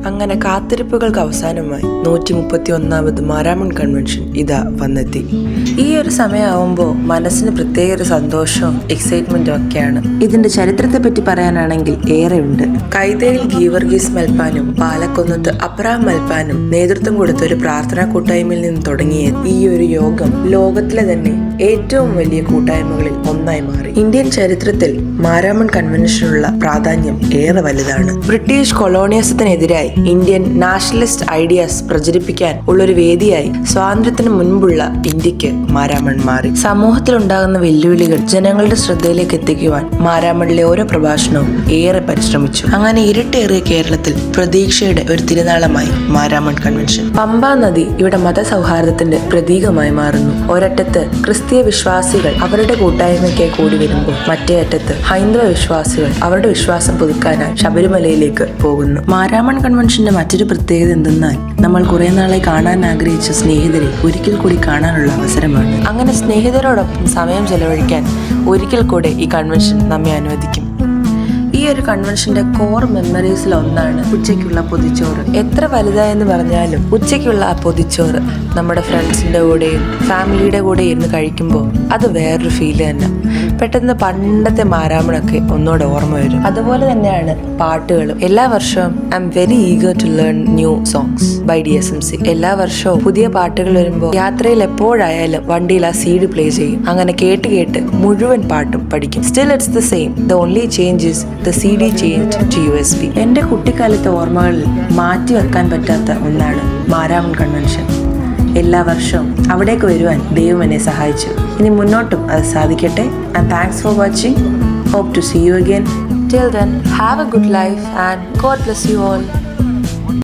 അങ്ങനെ കാത്തിരിപ്പുകൾക്ക് അവസാനമായി 131ാമത് മാരാമൺ കൺവെൻഷൻ ഇതാ വന്നെത്തി. ഈ ഒരു സമയമാവുമ്പോൾ മനസ്സിന് പ്രത്യേക ഒരു സന്തോഷവും എക്സൈറ്റ്മെന്റും ഒക്കെയാണ്. ഇതിന്റെ ചരിത്രത്തെ പറ്റി പറയാനാണെങ്കിൽ ഏറെയുണ്ട്. കൈതയിൽ ഗീവർഗീസ് മൽപ്പാനും പാലക്കുന്നത്ത് അബ്രഹാം മൽപ്പാനും നേതൃത്വം കൊടുത്ത ഒരു പ്രാർത്ഥനാ കൂട്ടായ്മയിൽ നിന്ന് തുടങ്ങിയ ഈ ഒരു യോഗം ലോകത്തിലെ തന്നെ ഏറ്റവും വലിയ കൂട്ടായ്മകളിൽ ഒന്നായി മാറി. ഇന്ത്യൻ ചരിത്രത്തിൽ മാരാമൺ കൺവെൻഷനുള്ള പ്രാധാന്യം ഏറെ വലുതാണ്. ബ്രിട്ടീഷ് കൊളോണിയസത്തിനെതിരായി ഇന്ത്യൻ നാഷണലിസ്റ്റ് ഐഡിയാസ് പ്രചരിപ്പിക്കാൻ ഉള്ളൊരു വേദിയായി സ്വാതന്ത്ര്യത്തിന് മുൻപുള്ള ഇന്ത്യക്ക് മാരാമൺ മാറി. സമൂഹത്തിലുണ്ടാകുന്ന വെല്ലുവിളികൾ ജനങ്ങളുടെ ശ്രദ്ധയിലേക്ക് എത്തിക്കുവാൻ മാരാമണിലെ ഓരോ പ്രഭാഷണവും ഏറെ പരിശ്രമിച്ചു. അങ്ങനെ ഇരുട്ടേറിയ കേരളത്തിൽ പ്രതീക്ഷയുടെ ഒരു തിരുനാളമായി മാരാമൺ കൺവെൻഷൻ. പമ്പാ നദി ഇവിടെ മതസൗഹാർദ്ദത്തിന്റെ പ്രതീകമായി മാറുന്നു. ഒരറ്റത്ത് ക്രിസ്തീയ വിശ്വാസികൾ അവരുടെ കൂട്ടായ്മയ്ക്കായി കൂടി വരുമ്പോൾ മറ്റേ അറ്റത്ത് ഹൈന്ദവ വിശ്വാസികൾ അവരുടെ വിശ്വാസം പുതുക്കാനായി ശബരിമലയിലേക്ക് പോകുന്നു. മാരാമൺ കൺവെൻഷന്റെ മറ്റൊരു പ്രത്യേകത എന്തെന്നാൽ നമ്മൾ കുറെ നാളായി കാണാൻ ആഗ്രഹിച്ച സ്നേഹിതരെ ഒരിക്കൽ കൂടി കാണാനുള്ള അവസരമാണ്. അങ്ങനെ സ്നേഹിതരോടൊപ്പം സമയം ചെലവഴിക്കാൻ ഒരിക്കൽ കൂടെ ഈ കൺവെൻഷൻ നമ്മെ അനുവദിക്കും. ഈ ഒരു കൺവെൻഷന്റെ കോർ മെമ്മറീസിൽ ഒന്നാണ് ഉച്ചയ്ക്കുള്ള പൊതിച്ചോറ്. എത്ര വലുതായെന്ന് പറഞ്ഞാലും ഉച്ചയ്ക്കുള്ള ആ പൊതിച്ചോറ് നമ്മുടെ ഫ്രണ്ട്സിന്റെ കൂടെയും ഫാമിലിയുടെ കൂടെ ഇരുന്ന് കഴിക്കുമ്പോൾ അത് വേറൊരു ഫീല് തന്നെ. പെട്ടെന്ന് പണ്ടത്തെ മാരാമണൊക്കെ ഒന്നുകൂടെ ഓർമ്മ വരും. അതുപോലെ തന്നെയാണ് പാട്ടുകളും. എല്ലാ വർഷവും I am very eager to learn new songs by DSMC. എല്ലാ വർഷവും പുതിയ പാട്ടുകൾ വരുമ്പോൾ യാത്രയിൽ എപ്പോഴായാലും വണ്ടിയിൽ ആ CD പ്ലേ ചെയ്യും. അങ്ങനെ കേട്ട് കേട്ട് മുഴുവൻ പാട്ടും പഠിക്കും. Still it's the same. The only change is the CD changed to USB. എൻ്റെ കുട്ടിക്കാലത്തെ ഓർമ്മകളിൽ മാറ്റി വെക്കാൻ പറ്റാത്ത ഒന്നാണ് മാരാമൺ കൺവെൻഷൻ. എല്ലാ വർഷവും അവിടേക്ക് വരുവാൻ ദൈവം എന്നെ സഹായിച്ചു. ഇനി മുന്നോട്ടും അത് സാധിക്കട്ടെ. And thanks for watching. Hope to see you again. Till then, have a good life and God bless you all.